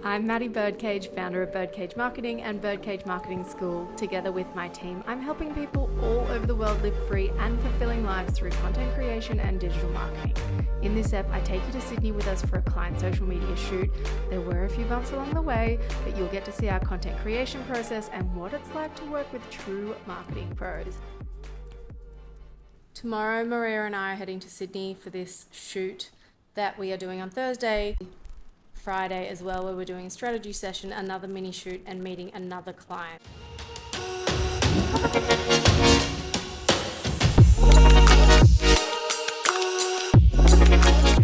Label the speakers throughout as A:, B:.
A: I'm Maddie Birdcage, founder of Birdcage Marketing and Birdcage Marketing School. Together with my team, I'm helping people all over the world live free and fulfilling lives through content creation and digital marketing. In this ep, I take you to Sydney with us for a client social media shoot. There were a few bumps along the way, but you'll get to see our content creation process and what it's like to work with true marketing pros. Tomorrow, Maria and I are heading to Sydney for this shoot that we are doing on Thursday. Friday as well, where we're doing a strategy session, another mini shoot, and meeting another client.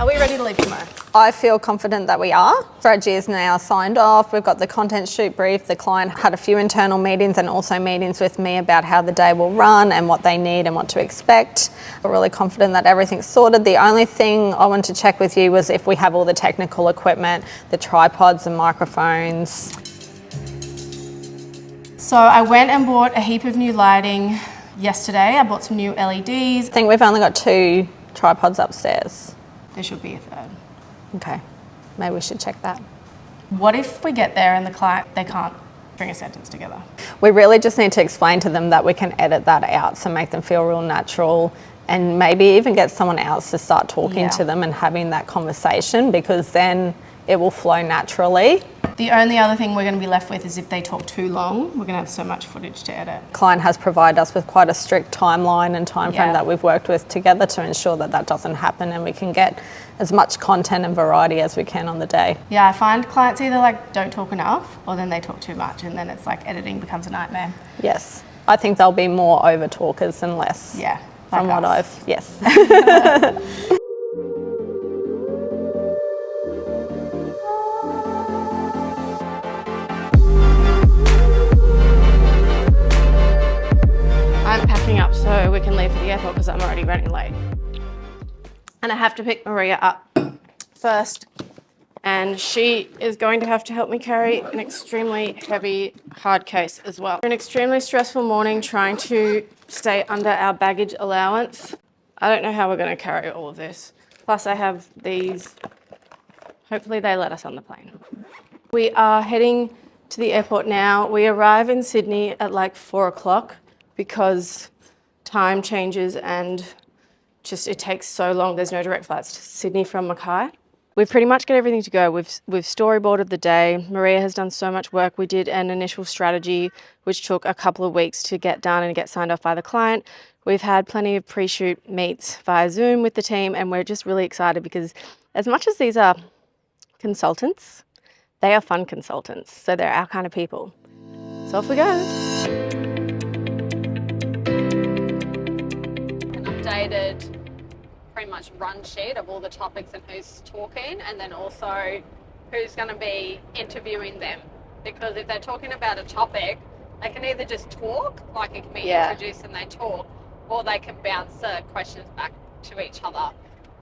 A: Are we ready to leave tomorrow?
B: I feel confident that we are. Strategy is now signed off. We've got the content shoot brief. The client had a few internal meetings and also meetings with me about how the day will run and what they need and what to expect. We're really confident that everything's sorted. The only thing I wanted to check with you was if we have all the technical equipment, the tripods and microphones.
A: So I went and bought a heap of new lighting yesterday. I bought some new LEDs.
B: I think we've only got 2 tripods upstairs.
A: There should be a third.
B: Okay, maybe we should check that.
A: What if we get there and the client, they can't string a sentence together?
B: We really just need to explain to them that we can edit that out, so make them feel real natural, and maybe even get someone else to start talking to them and having that conversation, because then it will flow naturally.
A: The only other thing we're going to be left with is if they talk too long, we're going to have so much footage to edit.
B: Client has provided us with quite a strict timeline and timeframe that we've worked with together to ensure that that doesn't happen and we can get as much content and variety as we can on the day.
A: Yeah, I find clients either don't talk enough or then they talk too much, and then it's editing becomes a nightmare.
B: Yes, I think there'll be more over talkers and less.
A: Yeah,
B: from what yes.
A: I'm packing up so we can leave for the airport because I'm already running late. And I have to pick Maria up first, and she is going to have to help me carry an extremely heavy hard case as well. An extremely stressful morning trying to stay under our baggage allowance. I don't know how we're going to carry all of this. Plus I have these. Hopefully they let us on the plane. We are heading to the airport now. We arrive in Sydney at 4 o'clock because time changes and just it takes so long. There's no direct flights to Sydney from Mackay. We've pretty much got everything to go. We've storyboarded the day. Maria has done so much work. We did an initial strategy, which took a couple of weeks to get done and get signed off by the client. We've had plenty of pre-shoot meets via Zoom with the team, and we're just really excited because as much as these are consultants, they are fun consultants. So they're our kind of people. So off we go.
C: An updated pretty much run sheet of all the topics and who's talking, and then also who's going to be interviewing them, because if they're talking about a topic, they can either just talk, it can be introduced and they talk, or they can bounce the questions back to each other.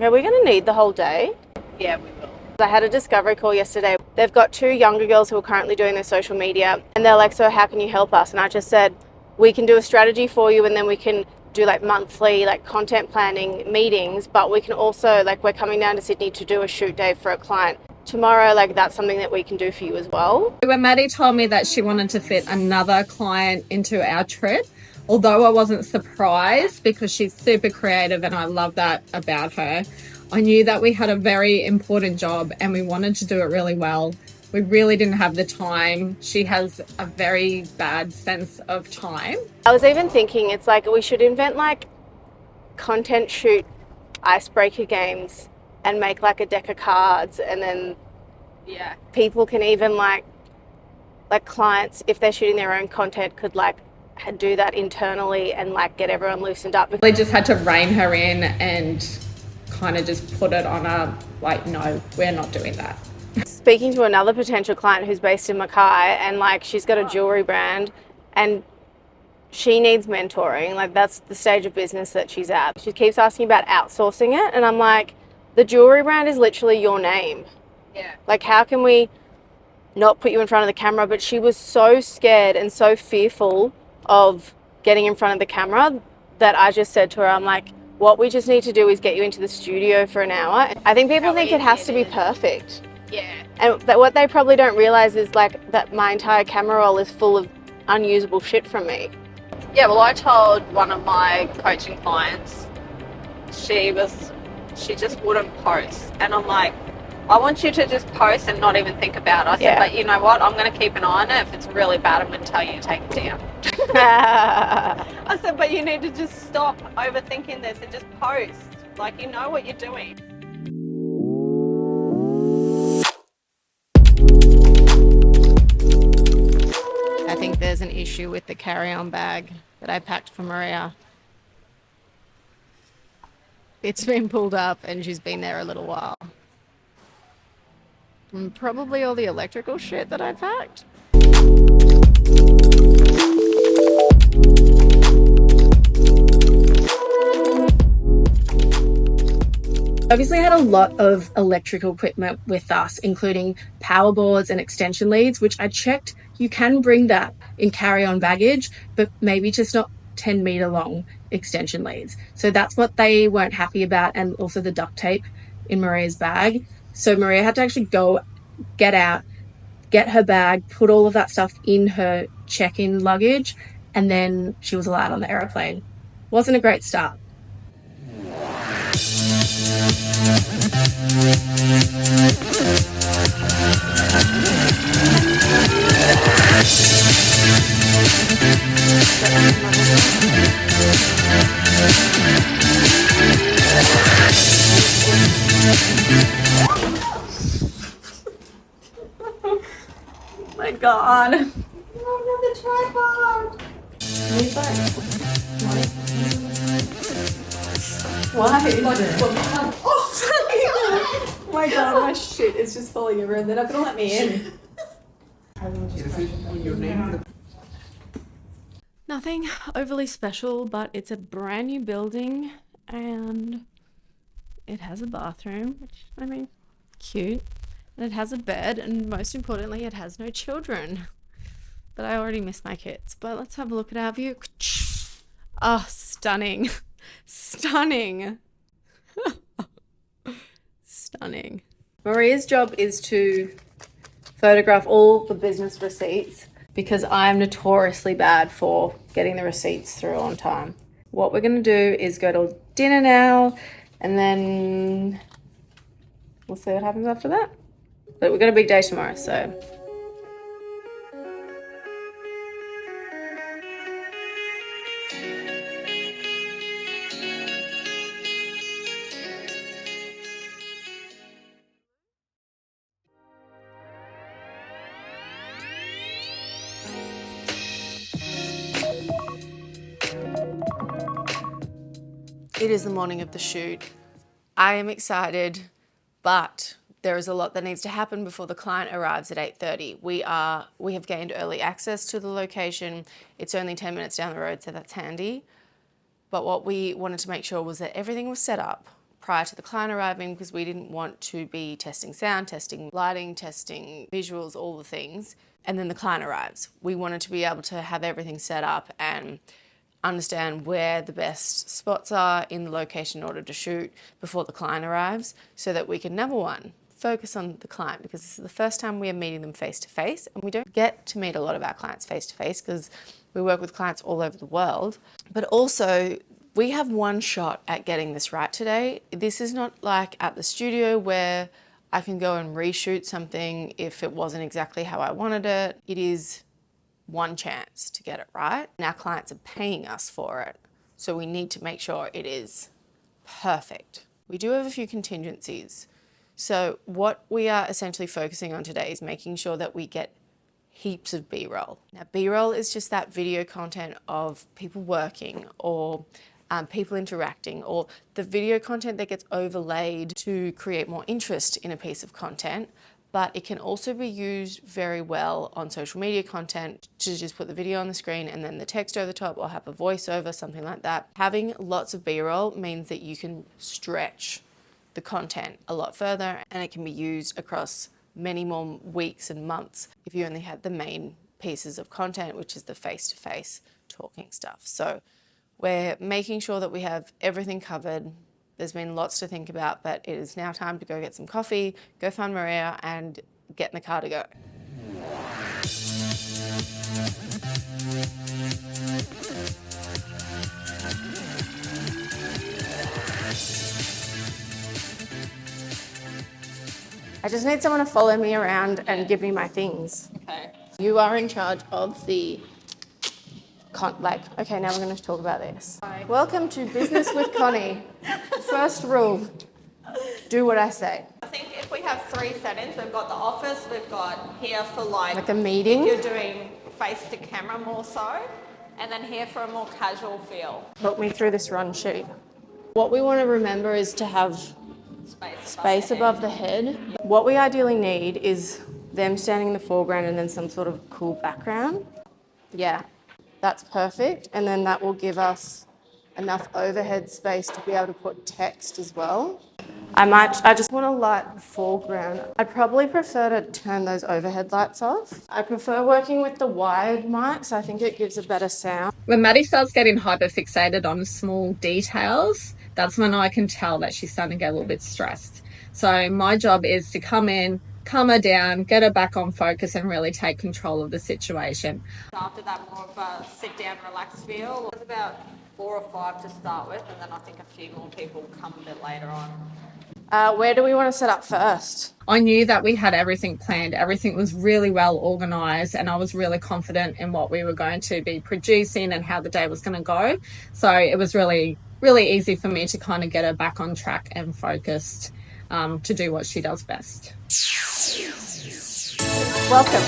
A: Are we going to need the whole day?
C: Yeah, we will.
A: I had a discovery call yesterday. They've got 2 younger girls who are currently doing their social media, and they're like, so how can you help us? And I just said, we can do a strategy for you, and then we can do monthly content planning meetings, but we can also we're coming down to Sydney to do a shoot day for a client tomorrow. That's something that we can do for you as well.
B: When Maddie told me that she wanted to fit another client into our trip, although I wasn't surprised because she's super creative and I love that about her, I knew that we had a very important job and we wanted to do it really well. We really didn't have the time. She has a very bad sense of time.
A: I was even thinking it's we should invent content shoot icebreaker games and make a deck of cards, and then people can even clients, if they're shooting their own content, could do that internally and get everyone loosened up.
B: We just had to rein her in and kind of just put it on a no, we're not doing that.
A: Speaking to another potential client who's based in Mackay, and she's got a jewelry brand and she needs mentoring. That's the stage of business that she's at. She keeps asking about outsourcing it, and I'm the jewelry brand is literally your name.
C: Yeah.
A: How can we not put you in front of the camera? But she was so scared and so fearful of getting in front of the camera that I just said to her, I'm what we just need to do is get you into the studio for an hour. I think people think it has to be perfect.
C: Yeah.
A: And what they probably don't realize is like that my entire camera roll is full of unusable shit from me.
C: Yeah, well, I told one of my coaching clients, she just wouldn't post. And I'm like, I want you to just post and not even think about it. I said, but you know what? I'm going to keep an eye on it. If it's really bad, I'm going to tell you to take it down. I said, but you need to just stop overthinking this and just post. Like, you know what you're doing.
A: I think there's an issue with the carry-on bag that I packed for Maria. It's been pulled up and she's been there a little while. And probably all the electrical shit that I packed.
D: Obviously had a lot of electrical equipment with us, including power boards and extension leads, which I checked you can bring that in carry-on baggage, but maybe just not 10-meter long extension leads. So that's what they weren't happy about, and also the duct tape in Maria's bag. So Maria had to actually go get out, get her bag, put all of that stuff in her check-in luggage, and then she was allowed on the aeroplane. Wasn't a great start. Oh my god. Another tripod. Why? Oh my god, my shit is just falling over and they're not gonna let me in.
A: Nothing overly special, but it's a brand new building and it has a bathroom, which, I mean, cute. And it has a bed, and most importantly, it has no children. But I already miss my kids. But let's have a look at our view. Oh, stunning. Stunning. Stunning.
D: Maria's job is to photograph all the business receipts because I'm notoriously bad for getting the receipts through on time. What we're going to do is go to dinner now, and then we'll see what happens after that. But we've got a big day tomorrow, so.
A: It is the morning of the shoot. I am excited, but there is a lot that needs to happen before the client arrives at 8:30. We have gained early access to the location. It's only 10 minutes down the road, so that's handy. But what we wanted to make sure was that everything was set up prior to the client arriving, because we didn't want to be testing sound, testing lighting, testing visuals, all the things, and then the client arrives. We wanted to be able to have everything set up and understand where the best spots are in the location in order to shoot before the client arrives, so that we can, number one, focus on the client, because this is the first time we are meeting them face to face, and we don't get to meet a lot of our clients face to face because we work with clients all over the world. But also, we have one shot at getting this right today. This is not like at the studio where I can go and reshoot something if it wasn't exactly how I wanted it. It is one chance to get it right, and our clients are paying us for it, so we need to make sure it is perfect. We do have a few contingencies. So what we are essentially focusing on today is making sure that we get heaps of B-roll. Now, B-roll is just that video content of people working, or people interacting, or the video content that gets overlaid to create more interest in a piece of content. But it can also be used very well on social media content to just put the video on the screen and then the text over the top, or have a voiceover, something like that. Having lots of B-roll means that you can stretch the content a lot further, and it can be used across many more weeks and months if you only had the main pieces of content, which is the face-to-face talking stuff. So we're making sure that we have everything covered There's been lots to think about, but it is now time to go get some coffee, go find Maria, and get in the car to go. I just need someone to follow me around and give me my things.
B: Okay.
A: You are in charge of the okay, now we're going to talk about this. Welcome to Business with Connie. First rule, do what I say.
B: I think if we have 3 settings, we've got the office, we've got here for like
A: a meeting.
B: You're doing face to camera more so, and then here for a more casual feel.
A: Talk me through this run sheet. What we want to remember is to have space above the head. What we ideally need is them standing in the foreground and then some sort of cool background. Yeah, that's perfect. And then that will give us enough overhead space to be able to put text as well. I just want to light the foreground. I'd probably prefer to turn those overhead lights off. I prefer working with the wired mics. I think it gives a better sound.
E: When Maddie starts getting hyperfixated on small details, that's when I can tell that she's starting to get a little bit stressed. So my job is to come in, calm her down, get her back on focus and really take control of the situation.
B: After that, more of a sit down, relaxed feel. There's about 4 or 5 to start with, and then I think a few more people will come a bit later on.
A: Where do we want to set up first?
E: I knew that we had everything planned. Everything was really well organised and I was really confident in what we were going to be producing and how the day was going to go. So it was really, really easy for me to kind of get her back on track and focused to do what she does best.
A: Welcome.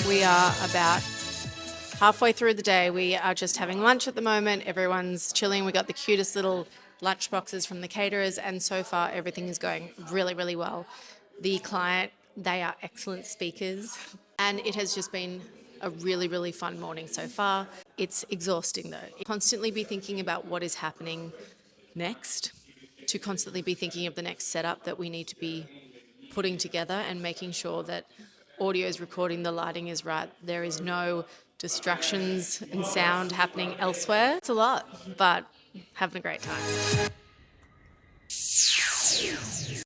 A: We are about halfway through the day. We are just having lunch at the moment. Everyone's chilling. We got the cutest little lunch boxes from the caterers, and so far everything is going really, really well. The client, they are excellent speakers, and it has just been a really, really fun morning so far. It's exhausting though. Constantly be thinking about what is happening next, to constantly be thinking of the next setup that we need to be putting together and making sure that audio is recording, the lighting is right, there is no distractions and sound happening elsewhere. It's a lot, but having a great time.